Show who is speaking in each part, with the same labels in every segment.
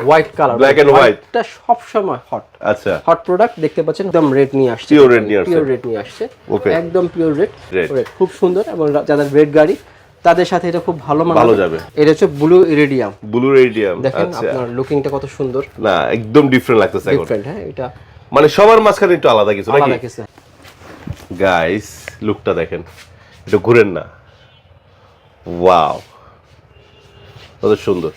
Speaker 1: White colour,
Speaker 2: black and white,
Speaker 1: এটা সব সময় হট।
Speaker 2: আচ্ছা,
Speaker 1: হট প্রোডাক্ট দেখতে পাচ্ছেন, একদম রেড নিয়ে আসছে,
Speaker 2: পিওর রেড নিয়ে আসছে,
Speaker 1: পিওর রেড নিয়ে আসছে,
Speaker 2: ওকে,
Speaker 1: একদম পিওর রেড,
Speaker 2: রেড
Speaker 1: খুব সুন্দর। এবং যাদের রেড গাড়ি তাদের সাথে এটা খুব ভালো
Speaker 2: যাবে।
Speaker 1: এটা হচ্ছে ব্লু ইরিডিয়াম,
Speaker 2: ব্লু ইরিডিয়াম,
Speaker 1: দেখেন আপনার লুকিংটা কত সুন্দর
Speaker 2: না, একদম ডিফারেন্ট লাগতেছে এখন।
Speaker 1: ডিফারেন্ট, হ্যাঁ, এটা
Speaker 2: মানে সবার মাঝখানে একটু আলাদা কিছু নাকি?
Speaker 1: আলাদা কিছু।
Speaker 2: গাইস লুকটা দেখেন, একটু ঘুরেন না, ওয়াও কত সুন্দর।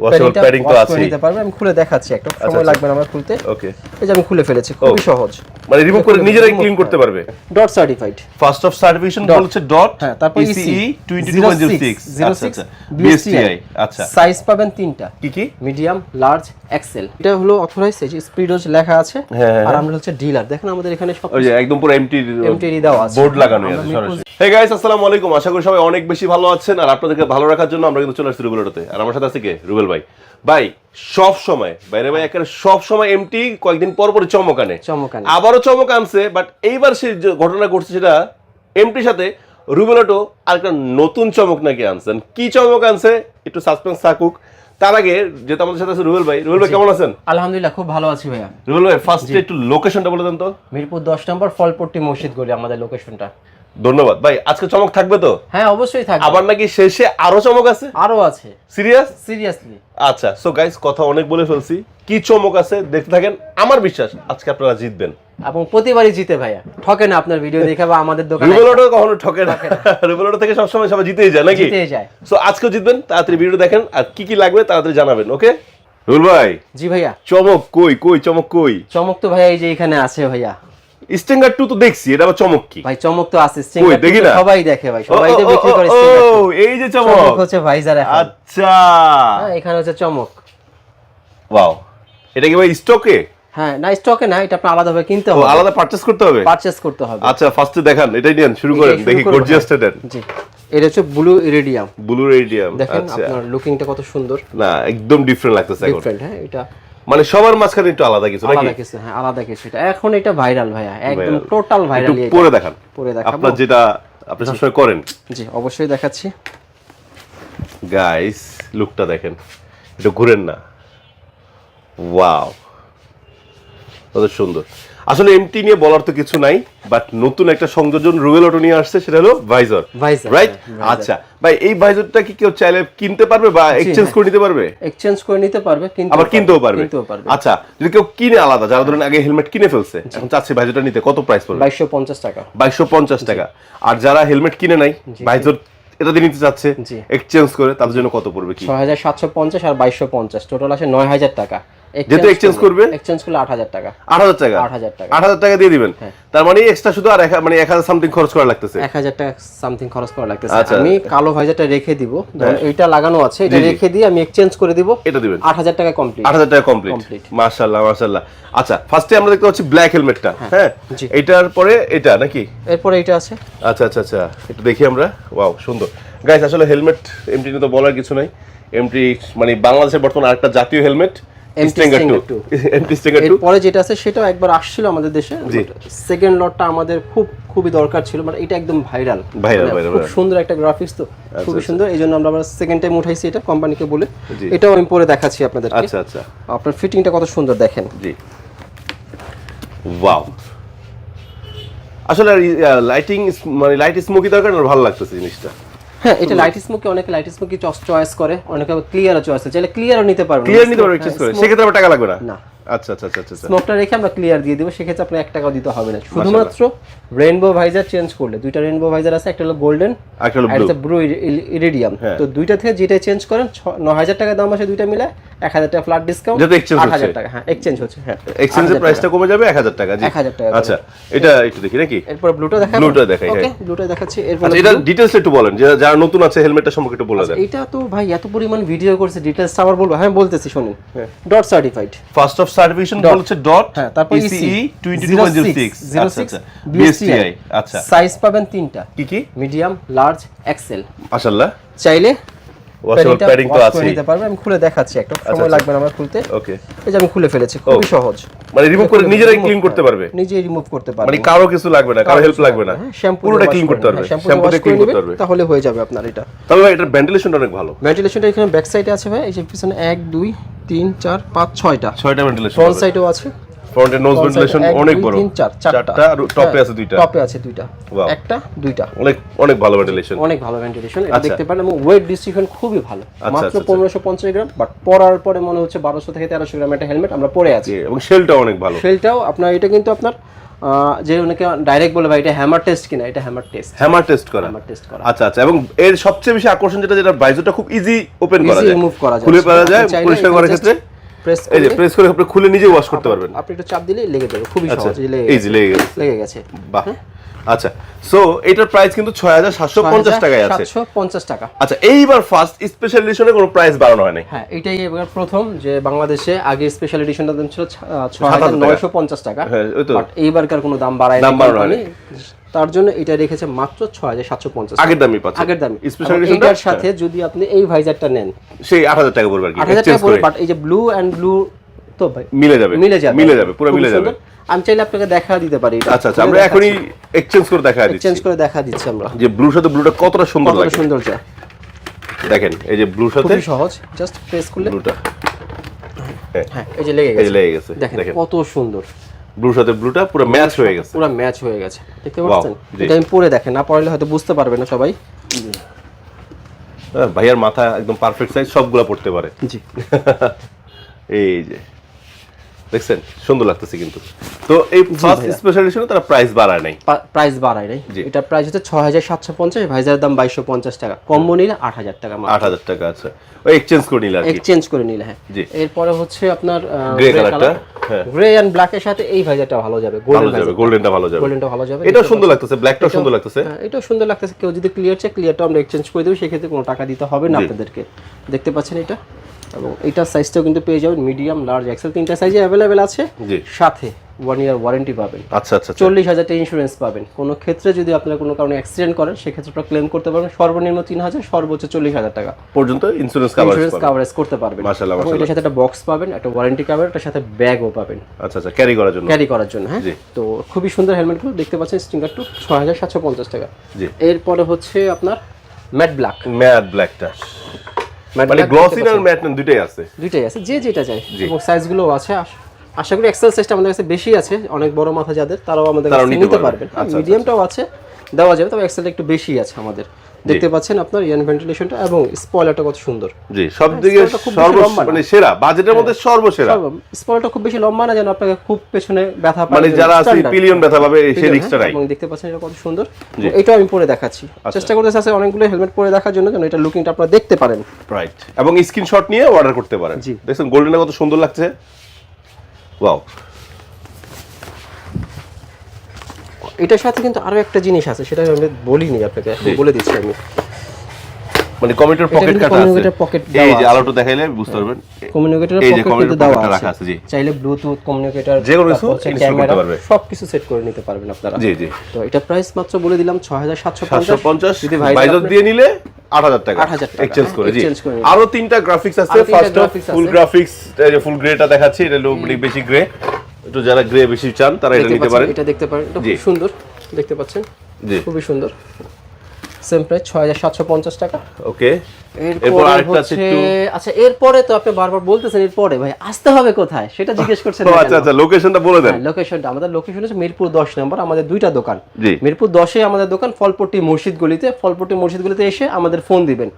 Speaker 2: ওয়াশেবল প্যাডিং তো আছে,
Speaker 1: নিতে পারবে। আমি খুলে দেখাচ্ছি, একটা সময় লাগবে না আমার খুলতে।
Speaker 2: ওকে,
Speaker 1: এই যে আমি খুলে ফেলেছি, খুবই সহজ,
Speaker 2: মানে রিমুভ করে নিজেরাই ক্লিন করতে পারবে।
Speaker 1: Dot certified,
Speaker 2: first of certification বলছে ডট,
Speaker 1: হ্যাঁ, তারপর
Speaker 2: ECE 2206, আচ্ছা BSTI, আচ্ছা
Speaker 1: সাইজ পাবেন তিনটা,
Speaker 2: কি কি?
Speaker 1: Medium, large, XL. এটা হলো অথরাইজ, এই যে স্পিডোজ লেখা আছে, আর আমরা হচ্ছে ডিলার। দেখেন আমাদের এখানে সব
Speaker 2: ওই যে একদম পুরো এমটি
Speaker 1: দেওয়া আছে,
Speaker 2: বোর্ড লাগানো আছে সরাসরি। হে গাইস, আসসালামু আলাইকুম, আশা করি সবাই অনেক বেশি ভালো আছেন। আর আপনাদেরকে ভালো রাখার জন্য আমরা কিন্তু চলে আসছি রুবেল অটোতে। আর আমার সাথে আছে কে? রুবেল ভাই। ভাই সব সময় বাইরে ভাই একেবারে সব সময় এমটি, কয়েকদিন পর পর চমক আনে, আবারও চমক আনছে। বাট এইবার সে যে ঘটনা ঘটছে সেটা এমটির সাথে রুবেল অটো আর একটা নতুন চমক নাকি আনছেন। কি চমক আনছে একটু সাসপেন্স থাকুক। তার আগে যেটা আমাদের সাথে আছে রুবেল ভাই। রুবেল ভাই কেমন আছেন?
Speaker 1: আলহামদুলিল্লাহ, খুব ভালো আছি ভাইয়া।
Speaker 2: রুবেল ভাই ফার্স্টে একটু লোকেশনটা বলে দেন তো।
Speaker 1: মিরপুর 10 নম্বর ফলপট্টি মসজিদ গলি আমাদের লোকেশনটা।
Speaker 2: ধন্যবাদ ভাই। আজকে চমক থাকবে তো?
Speaker 1: হ্যাঁ, অবশ্যই থাকবে।
Speaker 2: আবার নাকি শেষে আরো চমক আছে?
Speaker 1: আরো আছে। সিরিয়াসলি।
Speaker 2: আচ্ছা, সো গাইস কথা অনেক বলে ফেলছি, কি চমক আছে দেখতে থাকেন। আমার বিশ্বাস আজকে আপনারা জিতবেন,
Speaker 1: এবং প্রতিবারই জিতে ভাইয়া, ঠকে না। আপনার ভিডিও দেখে বা আমাদের দোকানে
Speaker 2: রুবেল অটো কখনো ঠকে না। রুবেল অটো থেকে সবসময় সবাই জিতেই যায় নাকি?
Speaker 1: জিতেই যায়।
Speaker 2: সো আজকেও জিতবেন। তাড়াতাড়ি ভিডিও দেখেন, আর কি কি লাগবে তাড়াতাড়ি জানাবেন, ওকে? রুবেল ভাই।
Speaker 1: জি ভাইয়া।
Speaker 2: চমক কই কই? চমক কই?
Speaker 1: চমক তো ভাইয়া এই যে এখানে আছে ভাইয়া।
Speaker 2: স্টিঙ্গার 2 তো দেখছি, এটা আবার চমক কি?
Speaker 1: ভাই চমক তো আছে, স্টিঙ্গার
Speaker 2: দেখি না,
Speaker 1: সবাই দেখে ভাই, সবাই তো বিক্রি করে স্টিঙ্গার।
Speaker 2: ও এই যে চমক
Speaker 1: হচ্ছে ভাইজার এখন।
Speaker 2: আচ্ছা,
Speaker 1: হ্যাঁ, এখানে হচ্ছে চমক।
Speaker 2: ওয়াও, এটা কি ভাই স্টকে?
Speaker 1: হ্যাঁ, না স্টকে না, এটা আপনি আলাদাভাবে কিনতে হবে,
Speaker 2: আলাদা পারচেজ করতে হবে। আচ্ছা, ফার্স্টে দেখান, এটাই নেন, শুরু করেন, দেখি গর্জিয়াসটা দেন।
Speaker 1: জি, এটা হচ্ছে ব্লু ইরিডিয়াম।
Speaker 2: ব্লু ইরিডিয়াম,
Speaker 1: দেখেন আপনার লুকিংটা কত সুন্দর
Speaker 2: না, একদম ডিফারেন্ট লাগতেছে এখন।
Speaker 1: ডিফারেন্ট, হ্যাঁ, এটা
Speaker 2: মানে সবার মাঝখানে একটু আলাদা কিছু নাকি?
Speaker 1: আলাদা কিছু, হ্যাঁ, আলাদা কিছু। এটা এখন এটা ভাইরাল ভাইয়া, একদম টোটাল ভাইরাল।
Speaker 2: একটু পরে দেখান,
Speaker 1: পরে দেখাবো
Speaker 2: আপনারা যেটা আপনি সবসময় করেন।
Speaker 1: জি, অবশ্যই দেখাচ্ছি।
Speaker 2: গাইস লুকটা দেখেন, একটু ঘুরেন না, ওয়াও কত সুন্দর। আসলে এমটি নিয়ে বলার তো কিছু নাই, বাট নতুন একটা সংযোজন রুবেল অটো নিয়ে আসছে, সেটা হলো ভাইজার, রাইট? আচ্ছা ভাই, এই ভাইজারটা কি কেউ চাইলে কিনতে পারবে বা এক্সচেঞ্জ করে নিতে পারবে?
Speaker 1: এক্সচেঞ্জ করে নিতে পারবে, কিন্তু
Speaker 2: আবার কিনতেও পারবে। আচ্ছা, যদি কেউ কিনে আলাদা, যারা ধরেন আগে হেলমেট কিনে ফেলছে, এখন চাচ্ছে ভাইজারটা নিতে, কত প্রাইস পড়বে?
Speaker 1: 2250 টাকা।
Speaker 2: 2250 টাকা। আর যারা হেলমেট কিনে নাই, ভাইজার এটা দিয়ে নিতে চাচ্ছে এক্সচেঞ্জ করে, তাদের জন্য কত পড়বে? কি
Speaker 1: 6750 আর 2250, টোটাল আসে 9000 টাকা।
Speaker 2: যেহেতু এক্সচেঞ্জ করবে,
Speaker 1: এক্সচেঞ্জ করলে 8000 টাকা।
Speaker 2: 8000 টাকা, 8000 টাকা দিয়ে দিবেন। তার মানে এক্সট্রা শুধু আর মানে 1000 সামথিং খরচ করা লাগতেছে,
Speaker 1: 1000 টাকা সামথিং খরচ করা লাগতেছে। আমি কালো ভাইজারটা রেখে দিব, ধরুন এইটা লাগানো আছে, এটা রেখে দিয়ে আমি এক্সচেঞ্জ করে দিব, এটা দিবেন 8000 টাকা কমপ্লিট।
Speaker 2: 8000 টাকা কমপ্লিট, মাশাআল্লাহ মাশাআল্লাহ। আচ্ছা, ফার্স্টে আমরা দেখতে পাচ্ছি ব্ল্যাক হেলমেটটা, হ্যাঁ, এটার পরে এটা নাকি?
Speaker 1: এরপরে এটা আছে।
Speaker 2: আচ্ছা আচ্ছা আচ্ছা, একটু দেখি আমরা। ওয়াও সুন্দর। গাইস আসলে হেলমেট এমটি নিয়ে তো বলার কিছু নাই। এমটি মানে বাংলাদেশের বর্তমানে আরেকটা জাতীয় হেলমেট,
Speaker 1: পরে যেটা আছে সেটাও একবার আসছিল আমাদের দেশে, সেকেন্ড লটটা আমাদের খুবই দরকার ছিল, মানে এটা একদম ভাইরাল, খুব সুন্দর একটা গ্রাফিক্স, তো খুবই সুন্দর, এই জন্য আমরা আবার সেকেন্ড টাইম উঠাইছি এটা কোম্পানিকে বলে। এটাও আমি পরে দেখাচ্ছি আপনাদের।
Speaker 2: আচ্ছা আচ্ছা,
Speaker 1: আপনার ফিটিংটা কত সুন্দর দেখেন।
Speaker 2: জি, ওয়াও। আসলে লাইটিং মানে লাইট স্মোকি দরকার না, ভালো লাগতেছে জিনিসটা।
Speaker 1: হ্যাঁ, এটা লাইট স্মোকি, অনেকে লাইট স্মোকি চয়েস করে, অনেকে ক্লিয়ারও চয়েস করে, চাইলে ক্লিয়ারও নিতে পারবেন,
Speaker 2: ক্লিয়ার নিতে পারবেন এক্সচেঞ্জ করে, সেক্ষেত্রে আবার টাকা লাগবে না।
Speaker 1: না,
Speaker 2: আচ্ছা আচ্ছা আচ্ছা আচ্ছা,
Speaker 1: স্মোকটা রেখে আমরা ক্লিয়ার দিয়ে দেব, সেক্ষেত্রে আপনি 1 টাকাও দিতে হবে না। শুধুমাত্র রেইনবো ভাইজার চেঞ্জ করলে, দুইটা রেইনবো ভাইজার আছে, একটা হলো গোল্ডেন আর একটা ব্লু ইরিডিয়াম, তো দুইটা থেকে যেটা চেঞ্জ করেন 9000 টাকা দাম আসে, দুইটা মিলে 1000 টাকা ফ্ল্যাট ডিসকাউন্ট, 8000 টাকা। হ্যাঁ, এক্সচেঞ্জ হচ্ছে, হ্যাঁ,
Speaker 2: এক্সচেঞ্জের প্রাইসটা কমে যাবে 1000 টাকা। জি
Speaker 1: 1000 টাকা।
Speaker 2: আচ্ছা, এটা একটু দেখি নাকি?
Speaker 1: এরপর ব্লুটা দেখাই।
Speaker 2: ব্লুটা দেখাই,
Speaker 1: ওকে, ব্লুটা দেখাচ্ছি। এরপর
Speaker 2: এটা ডিটেইলস একটু বলেন, যে যারা নতুন আছে হেলমেটটা সম্পর্কে একটু বলে দেন।
Speaker 1: এটা তো ভাই এত পরিমাণ ভিডিও করছে, ডিটেইলস আবার বলবো? হ্যাঁ, বলতেছি শুনুন। Dot certified,
Speaker 2: first of certification বলছে ডট,
Speaker 1: হ্যাঁ, তারপর
Speaker 2: ECE 2206, আচ্ছা BSTI। আচ্ছা,
Speaker 1: সাইজ পাবেন তিনটা,
Speaker 2: কি কি?
Speaker 1: Medium, large, XL.
Speaker 2: মাশাআল্লাহ।
Speaker 1: চাইলে
Speaker 2: ওয়াশেবল প্যাডিং তো আছে
Speaker 1: নিতে পারবে। আমি খুলে দেখাচ্ছি, একটা সময় লাগবে না আমার খুলতে।
Speaker 2: ওকে,
Speaker 1: এই যে আমি খুলে ফেলেছি, খুবই সহজ।
Speaker 2: মানে রিমুভ করে নিজেরাই ক্লিন করতে পারবে,
Speaker 1: নিজেই রিমুভ করতে পারবে,
Speaker 2: মানে কারো কিছু লাগবে না, কারো হেল্প লাগবে না, পুরোটা ক্লিন করতে পারবে, শ্যাম্পু দিয়ে ক্লিন করতে পারবে,
Speaker 1: তাহলে হয়ে যাবে আপনার এটা।
Speaker 2: তাহলে এটার ভেন্টিলেশনটা অনেক ভালো।
Speaker 1: ভেন্টিলেশনটা এখানে ব্যাক সাইডে আছে ভাই, এই যে পিছনে 1 2 3 4 5 6টা
Speaker 2: ভেন্টিলেশন,
Speaker 1: ফ্রন্ট সাইডেও আছে।
Speaker 2: ফ্রন্টের নোজ ভেন্টিলেশন অনেক বড়,
Speaker 1: চারটা,
Speaker 2: আর টপে আছে দুইটা,
Speaker 1: টপে আছে দুইটা, একটা দুইটা,
Speaker 2: অনেক অনেক ভালো ভেন্টিলেশন,
Speaker 1: অনেক ভালো ভেন্টিলেশন। এটা দেখতে পারেন, এবং ওয়েট ডিস্ট্রিবিউশন খুবই ভালো, মাত্র 1550 গ্রাম, বাট পরার পরে মনে হচ্ছে 1200 থেকে 1300 গ্রাম একটা হেলমেট আমরা পরে আছি।
Speaker 2: এবং শেলটাও অনেক ভালো,
Speaker 1: শেলটাও আপনার, এটা কিন্তু আপনার যে অনেকে ডাইরেক্ট বলে ভাই এটা হ্যামার টেস্ট কিনা, এটা হ্যামার টেস্ট করা।
Speaker 2: আচ্ছা আচ্ছা, এবং এর সবচেয়ে বেশি আকর্ষণ যেটা ভাইজারটা খুব ইজি ওপেন করা যায়,
Speaker 1: রিমুভ করা যায়,
Speaker 2: খুলে ফেলা যায়, পরিষ্কার করার ক্ষেত্রে এই যে প্রেস করে আপনি খুলে নিজে ওয়াশ করতে পারবেন।
Speaker 1: আপনি একটু চাপ দিলেই লেগে যাবে, খুবই সহজ,
Speaker 2: ইজি লেগে
Speaker 1: গেছে।
Speaker 2: বাহ, আচ্ছা। সো এটার প্রাইস কিন্তু 6750 টাকায় আছে,
Speaker 1: 750 টাকা।
Speaker 2: আচ্ছা, এইবার ফার্স্ট স্পেশাল এডিশনে কোনো প্রাইস বাড়ানো হয় নাই?
Speaker 1: হ্যাঁ, এটাই এবার প্রথম যে বাংলাদেশে আগে স্পেশাল এডিশনটা দাম ছিল 6950 টাকা, বাট এইবারকার কোনো দাম বাড়ায়নি, তার জন্য এটা রেখেছে মাত্র 6750।
Speaker 2: আগের দামই পাচ্ছে,
Speaker 1: আগের দাম।
Speaker 2: স্পেশাল এডিশনটার
Speaker 1: এটার সাথে যদি আপনি এই ভাইজারটা নেন,
Speaker 2: সেই 8000 টাকা পড়বে আর কি,
Speaker 1: 8000 টাকা পড়বে, বাট এই যে ব্লু এন্ড ব্লু তো ভাই
Speaker 2: মিলে যাবে পুরো মিলে যাবে।
Speaker 1: আমি চাইলে আপনাকে দেখা দিতে পারি।
Speaker 2: আচ্ছা আচ্ছা, আমরা এখনই এক্সচেঞ্জ করে দেখা দিচ্ছি
Speaker 1: আমরা,
Speaker 2: যে ব্লুর সাথে ব্লুটা কতটা সুন্দর লাগে,
Speaker 1: সুন্দর যায়।
Speaker 2: দেখেন এই যে ব্লুর সাথে,
Speaker 1: খুবই সহজ, জাস্ট প্রেস করলে
Speaker 2: ব্লুটা,
Speaker 1: হ্যাঁ এই যে লেগে গেছে, দেখেন কত সুন্দর,
Speaker 2: ব্লুর সাথে ব্লুটা পুরো ম্যাচ হয়ে গেছে,
Speaker 1: দেখতে পাচ্ছেন? এটা আমি পরে দেখেন, না পড়লে হয়তো বুঝতে পারবে না সবাই।
Speaker 2: ভাইয়ার মাথা একদম পারফেক্ট সাইজ, সবগুলা পড়তে পারে।
Speaker 1: জি
Speaker 2: এই যে দেখছেন, সুন্দর লাগতেছে কিন্তু। তো এই ফার্স্ট স্পেশাল এডিশনে তারা প্রাইস বাড়ায় নাই,
Speaker 1: এটা প্রাইস হচ্ছে 6750, ভাইজার দাম 2250 টাকা, কম্বো নিলে 8000 টাকা,
Speaker 2: 8000 টাকা। আছে ওই এক্সচেঞ্জ করে নিলে আর কি,
Speaker 1: এক্সচেঞ্জ করে নিলে। হ্যাঁ, এরপরে হচ্ছে আপনার
Speaker 2: গ্রে কালারটা,
Speaker 1: গ্রে এন্ড ব্ল্যাক এর সাথে এই ভাইজারটা ভালো যাবে,
Speaker 2: গোল্ডেনটা ভালো যাবে, এটা সুন্দর লাগতেছে, ব্ল্যাকটাও সুন্দর লাগতেছে,
Speaker 1: এটাও সুন্দর লাগতেছে। কেউ যদি ক্লিয়ারটা আমরা এক্সচেঞ্জ করে দেব, সেক্ষেত্রে কোনো টাকা দিতে হবে না আপনাদেরকে। দেখতে পাচ্ছেন এটা, এবং এইটার সাইজটাও কিন্তু পেয়ে যাবেন, মিডিয়াম, লার্জ, এক্সেল, তিনটা সাইজে অ্যাভেলেবেল আছে, সাথে 1 ইয়ার ওয়ারেন্টি পাবেন।
Speaker 2: আচ্ছা আচ্ছা,
Speaker 1: 40,000 টাকা ইন্স্যুরেন্স পাবেন। কোনো ক্ষেত্রে যদি আপনারা কোনো কারণে অ্যাক্সিডেন্ট করেন, সেক্ষেত্রে আপনারা ক্লেম করতে পারবেন সর্বনিম্ন 3000, সর্বোচ্চ 40,000 টাকা
Speaker 2: পর্যন্ত ইন্স্যুরেন্স কভারেজ
Speaker 1: করতে পারবেন।
Speaker 2: মাশাআল্লাহ,
Speaker 1: এটার সাথে একটা বক্স পাবেন, একটা ওয়ারেন্টি কভার, এটার সাথে ব্যাগও পাবেন।
Speaker 2: আচ্ছা আচ্ছা, ক্যারি করার জন্য। হ্যাঁ,
Speaker 1: তো খুবই সুন্দর হেলমেটগুলো দেখতে পাচ্ছেন, স্টিঙ্গার টু 6750 টাকা। এরপরে হচ্ছে আপনার ম্যাট ব্ল্যাকটা,
Speaker 2: মানে গ্লসি আর ম্যাট দুইটাই আছে,
Speaker 1: যে যেটা চাই, এবং সাইজগুলো আছে। আশা করি এক্সেল সাইজটা আমাদের কাছে বেশি আছে, অনেক বড় মাথা যাদের, তারাও আমাদের কাছে নিতে পারবেন। মিডিয়ামটাও আছে, দেওয়া যাবে, তবে এক্সেলটা একটু বেশি আছে আমাদের। দেখতে পাচ্ছেন আপনার ইয়ান ভেন্টিলেশনটা এবং স্পয়লারটা কত সুন্দর।
Speaker 2: জি, সব দিকে মানে সেরা, বাজেটের মধ্যে সর্বসেরা।
Speaker 1: স্পয়লারটা খুব বেশি লম্বা না যেন আপনাকে খুব পেছনে ব্যথা পায়,
Speaker 2: মানে যারা আছে পিলিয়ন ব্যথা পাবে সেই রিস্কটা নাই।
Speaker 1: এবং দেখতে পাচ্ছেন এটা কত সুন্দর, এটাও আমি পরে দেখাচ্ছি, চেষ্টা করতেছি আছে অনেকগুলো হেলমেট পরে দেখার জন্য, যেন এটা লুকিংটা আপনারা দেখতে পারেন।
Speaker 2: রাইট, এবং স্ক্রিনশট নিয়ে অর্ডার করতে পারেন। দেখছেন গোল্ডেনটা কত সুন্দর লাগছে, ওয়াও।
Speaker 1: এটার সাথে কিন্তু আরো একটা জিনিস আছে, সেটা আমি বলিনি আপনাকে, বলে দিচ্ছি আমি।
Speaker 2: মানে কমিউনিকেটর পকেট কাটা আছে, এই যে আলোটা দেখাইলে বুঝতে পারবেন,
Speaker 1: কমিউনিকেটর পকেট কিন্তু দেওয়া আছে, চাইলে ব্লুটুথ, কমিউনিকেটর,
Speaker 2: যে কোনো কিছু ইনস্টল করতে পারবে,
Speaker 1: সবকিছু সেট করে নিতে পারবেন আপনারা।
Speaker 2: জি জি।
Speaker 1: তো এটা প্রাইস মাত্র বলে দিলাম 6750,
Speaker 2: যদি ভাইজার দিয়ে নিলে 8000 টাকা এক্সচেঞ্জ করে। জি, আরো তিনটা গ্রাফিক্স আছে, ফার্স্ট ফুল গ্রাফিক্স, এই যে ফুল গ্রেটা দেখাচ্ছি, এটা লো বেশি গ্রে, একটু যারা গ্রে বেশি চান তারা এটা নিতে পারেন।
Speaker 1: এটা দেখতে পারেন, এটা খুব সুন্দর, দেখতে পাচ্ছেন, জি খুবই সুন্দর। সেম প্রাইস 6750 টাকা।
Speaker 2: ওকে,
Speaker 1: এরপর আরেকটা আছে একটু, আচ্ছা এরপরে তো আপনি বারবার বলতেছেন এরপরে ভাই আসতে হবে কোথায়, সেটা জিজ্ঞেস করছেন।
Speaker 2: আচ্ছা আচ্ছা, লোকেশনটা বলে দেন।
Speaker 1: লোকেশনটা, আমাদের লোকেশন হচ্ছে মিরপুর 10 নম্বর, আমাদের দুইটা দোকান। মিরপুর 10 এ আমাদের দোকান, ফলপট্টি মসজিদ গলিতে এসে আমাদের ফোন দিবেন,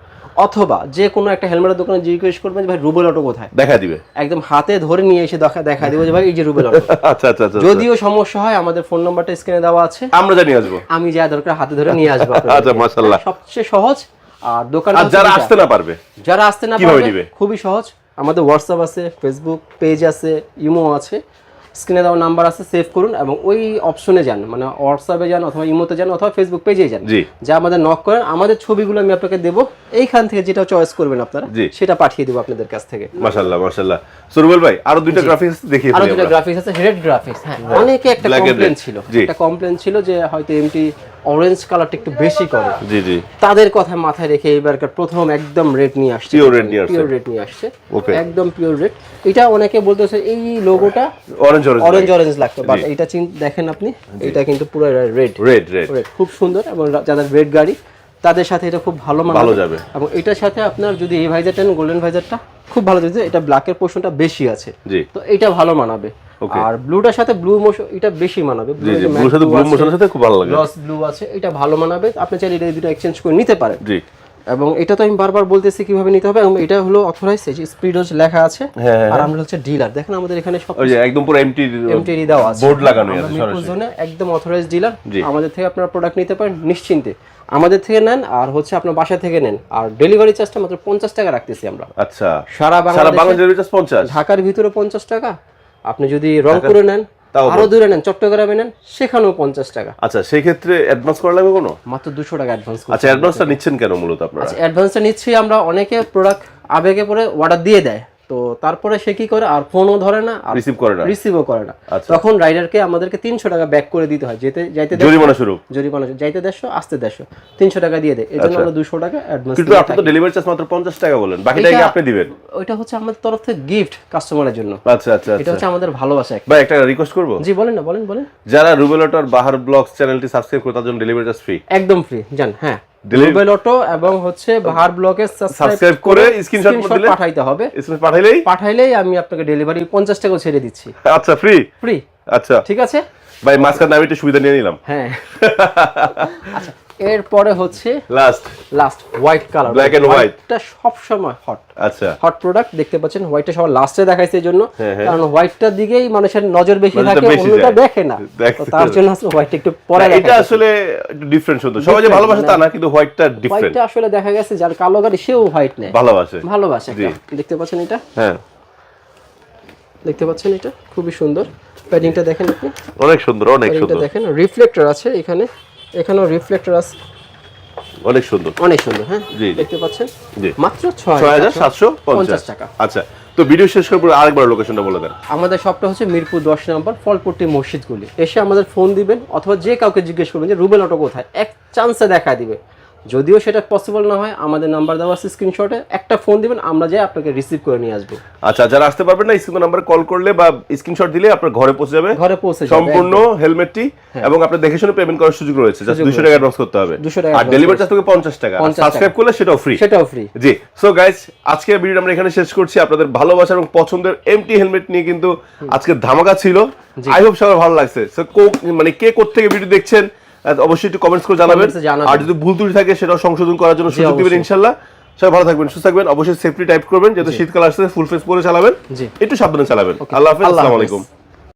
Speaker 1: অথবা যে কোনো একটা হেলমেটের দোকানে জিজ্ঞেস করবেন যে ভাই রুবেল অটো কোথায়, দেখা দিবে, একদম হাতে ধরে নিয়ে এসে দেখা দিবে যে ভাই এই যে রুবেল অটো। আচ্ছা আচ্ছা, যদিও সমস্যা হয় আমাদের ফোন নাম্বারটা স্ক্রিনে দেওয়া আছে, আমরা জানিয়ে আসবো, আমি যা দরকার হাতে ধরে নিয়ে আসবো। আচ্ছা, মাশাআল্লাহ, সবচেয়ে সহজ। আর দোকান যারা আসতে না পারবে, খুবই সহজ, আমাদের হোয়াটসঅ্যাপ আছে, ফেসবুক পেজ আছে, ইমো আছে, স্ক্রিনে দেওয়া নাম্বার আছে, সেভ করুন এবং ওই অপশনে যান, মানে হোয়াটসঅ্যাপে যান অথবা ইমোতে যান অথবা ফেসবুক পেজে যান, যা আমাদের নক করেন, আমাদের ছবিগুলো আমি আপনাকে দেবো, এইখান থেকে যেটা চয়েস করবেন আপনারা সেটা পাঠিয়ে দেবো আপনাদের কাছ থেকে। মাশাআল্লাহ মাশাআল্লাহ। সুরুবেল ভাই আরো দুইটা গ্রাফিক্স দেখিয়ে দিই, গ্রাফিক্স আছে, হেড গ্রাফিক্স। হ্যাঁ, অনেকে একটা কমপ্লেইন ছিল যে হয়তো এমটি অরেঞ্জ কালারটা একটু বেশি করে,
Speaker 2: জি জি,
Speaker 1: তাদের কথা মাথায় রেখে এবারকার প্রথম একদম রেড নিয়ে আসছে,
Speaker 2: পিওর রেড নিয়ে আসছে,
Speaker 1: পিওর রেড নিয়ে আসছে,
Speaker 2: ওকে,
Speaker 1: একদম পিওর রেড। এটা অনেকে বলতেছে এই লোগোটা
Speaker 2: অরেঞ্জ
Speaker 1: অরেঞ্জ লাগতো, বাট এটা দেখেন আপনি, এটা কিন্তু পুরো রেড
Speaker 2: রেড রেড,
Speaker 1: খুব সুন্দর। এবং যাদের রেড গাড়ি তাদের সাথে এটা খুব ভালো
Speaker 2: যাবে।
Speaker 1: এবং এটার সাথে আপনার যদি এই ভাইজারটা নেন, গোল্ডেন ভাইজারটা খুব ভালো যাচ্ছে, এটা ব্ল্যাকের পোর্শনটা বেশি আছে, তো এটা ভালো মানাবে। আর ব্লুটার সাথে ব্লু মোশন এটা বেশি মানাবে,
Speaker 2: ব্লুর সাথে ব্লু মোশনের সাথে খুব ভালো লাগে,
Speaker 1: গ্লস ব্লু আছে, এটা ভালো মানাবে। আপনি চাইলে এটা দুটো এক্সচেঞ্জ করে নিতে পারেন।
Speaker 2: জি,
Speaker 1: এবং এটা তো আমি বারবার বলতেছি কিভাবে নিতে হবে, এবং এটা হলো অথরাইজ, স্পিডোজ লেখা আছে, আর আমরা হচ্ছে ডিলার। দেখেন আমাদের এখানে সব
Speaker 2: ওই যে একদম পুরো এমটি
Speaker 1: দেওয়া আছে,
Speaker 2: বোর্ড লাগানো আছে
Speaker 1: মিরপুর জোনে একদম অথরাইজ ডিলার। আমাদের থেকে আপনারা প্রোডাক্ট নিতে পারেন নিশ্চিন্তে, আমাদের থেকে নেন আর হচ্ছে আপনার বাসা থেকে নেন। আর ডেলিভারি চার্জটা মাত্র 50 টাকা রাখতেছি আমরা।
Speaker 2: আচ্ছা,
Speaker 1: সারা বাংলাদেশে
Speaker 2: ডেলিভারি চার্জ 50,
Speaker 1: ঢাকার ভিতরে 50 টাকা। আপনি যদি রংপুরে নেন, আরো দূরে নেন, চট্টগ্রামে নেন, সেখানেও 50 টাকা।
Speaker 2: আচ্ছা, সেই ক্ষেত্রে অ্যাডভান্স করা লাগবে কোনো?
Speaker 1: মাত্র 200 টাকা অ্যাডভান্স।
Speaker 2: আচ্ছা, অ্যাডভান্সটা নিচ্ছেন কেন মূলত আপনারা?
Speaker 1: আচ্ছা, অ্যাডভান্সটা নিচ্ছি আমরা, অনেকে প্রোডাক্ট আবেগে পরে অর্ডার দিয়ে দেয়, তো তারপরে সে কি করে আর ফোনও ধরে না, আর রিসিভও করে না, তখন রাইডারকে আমাদেরকে 300 টাকা ব্যাক করে দিতে হয়। যাইতে জরিমানা শুরু, যাইতে 150, আসতে 150, 300 টাকা দিয়ে দেয়। এজন্য আমরা 200 টাকা অ্যাডভান্স।
Speaker 2: কিন্তু আপনি তো ডেলিভারি চার্জ মাত্র 50 টাকা বলেন, বাকিটা কি আপনি দিবেন?
Speaker 1: ওইটা হচ্ছে আমাদের তরফ থেকে গিফট কাস্টমারের জন্য।
Speaker 2: আচ্ছা আচ্ছা,
Speaker 1: এটা হচ্ছে আমাদের ভালোবাসা।
Speaker 2: ভাই একটা রিকোয়েস্ট করব।
Speaker 1: জি বলেন না, বলেন।
Speaker 2: যারা রুবেল অটোর বাহার ব্লগস চ্যানেলটি সাবস্ক্রাইব করে তাদের জন্য ডেলিভারি চার্জ ফ্রি, একদম
Speaker 1: ফ্রি। জান, হ্যাঁ, রুবেল অটো এবং হচ্ছে বাহার ব্লগে সাবস্ক্রাইব করে স্ক্রিনশট পাঠাইতে হবে। স্ক্রিনশট পাঠাইলেই আমি আপনাকে ডেলিভারি 50 টাকা ছেড়ে দিচ্ছি।
Speaker 2: আচ্ছা, ফ্রি। আচ্ছা, ঠিক আছে ভাই, মাঝখানে আমি একটু সুবিধা নিয়ে নিলাম। হ্যাঁ।
Speaker 1: আচ্ছা, এরপরে হচ্ছে last white colour,
Speaker 2: black and white, এটা
Speaker 1: সব সময় হট।
Speaker 2: আচ্ছা,
Speaker 1: হট প্রোডাক্ট দেখতে পাচ্ছেন। হোয়াইটটা সবার লাস্টে দেখাইছে এই জন্য, কারণ হোয়াইটটার দিকেই মানুষের নজর বেশি থাকে, অন্যটা দেখে না, তার জন্য আসলে হোয়াইটটা একটু পরে রাখা। এটা আসলে একটু ডিফারেন্ট সুন্দর, সবাই যে ভালোবাসে তা না, কিন্তু হোয়াইটটা ডিফারেন্ট। হোয়াইটটা আসলে দেখা গেছে যার কালো গাড়ি সেও হোয়াইট নেয়, ভালোবাসে। দেখতে পাচ্ছেন এটা? হ্যাঁ, দেখতে পাচ্ছেন এটা খুবই সুন্দর। প্যাডিংটা দেখেন আপনি, অনেক সুন্দর। দেখেন রিফ্লেক্টর আছে এখানেও রিফ্লেক্টর আছে, অনেক সুন্দর। হ্যাঁ, দেখতে পাচ্ছেন, মাত্র 6750 টাকা। আচ্ছা, তো ভিডিও শেষ করার পর আরেকবার লোকেশনটা বলে দেন। আমাদের শপটা হচ্ছে মিরপুর 10 নম্বর ফলপট্টি মসজিদ গলি। এসে আমাদের ফোন দিবেন অথবা যে কাউকে জিজ্ঞেস করবেন যে রুবেল অটো কোথায়, এক চান্সে দেখা দিবে। যদিও সেটা পসিবল না হয়, আমাদের নাম্বার দেওয়া আছে স্ক্রিনশটে, একটা ফোন দিবেন, আমরা যাই আপনাকে রিসিভ করে নিয়ে আসবো। আচ্ছা, যারা আসতে পারবেন না, স্ক্রিন নাম্বারে কল করলে বা স্ক্রিনশট দিলে আপনার ঘরে পৌঁছে যাবে, সম্পূর্ণ হেলমেটটি, এবং আপনি দেখে শুনে পেমেন্ট করার সুযোগ রয়েছে। জাস্ট 200 টাকা অ্যাডভান্স করতে হবে, আর ডেলিভারি চার্জ থেকে 50 টাকা। সাবস্ক্রাইব করলে সেটাও ফ্রি। জি, সো গাইস, আজকে ভিডিওটা আমরা এখানে শেষ করছি। আপনাদের ভালোবাসা এবং পছন্দের এমটি হেলমেট নিয়ে কিন্তু আজকে ধামাকা ছিল। আই হোপ সবার ভালো লাগছে। সো মানে কে কোথা থেকে ভিডিও দেখছেন অবশ্যই একটু কমেন্টস করে জানাবেন, আর যদি ভুল ত্রুটি থাকে সেটাও সংশোধন করার জন্য সুযোগ দিবেন ইনশাআল্লাহ। সবাই ভালো থাকবেন, সুস্থ থাকবেন, অবশ্যই সেফটি টাইপ করবেন, যেহেতু শীতকাল আসছে ফুল ফেস পরে চালাবেন, একটু সাবধানে চালাবেন। আল্লাহ হাফেজ, আসসালামু আলাইকুম।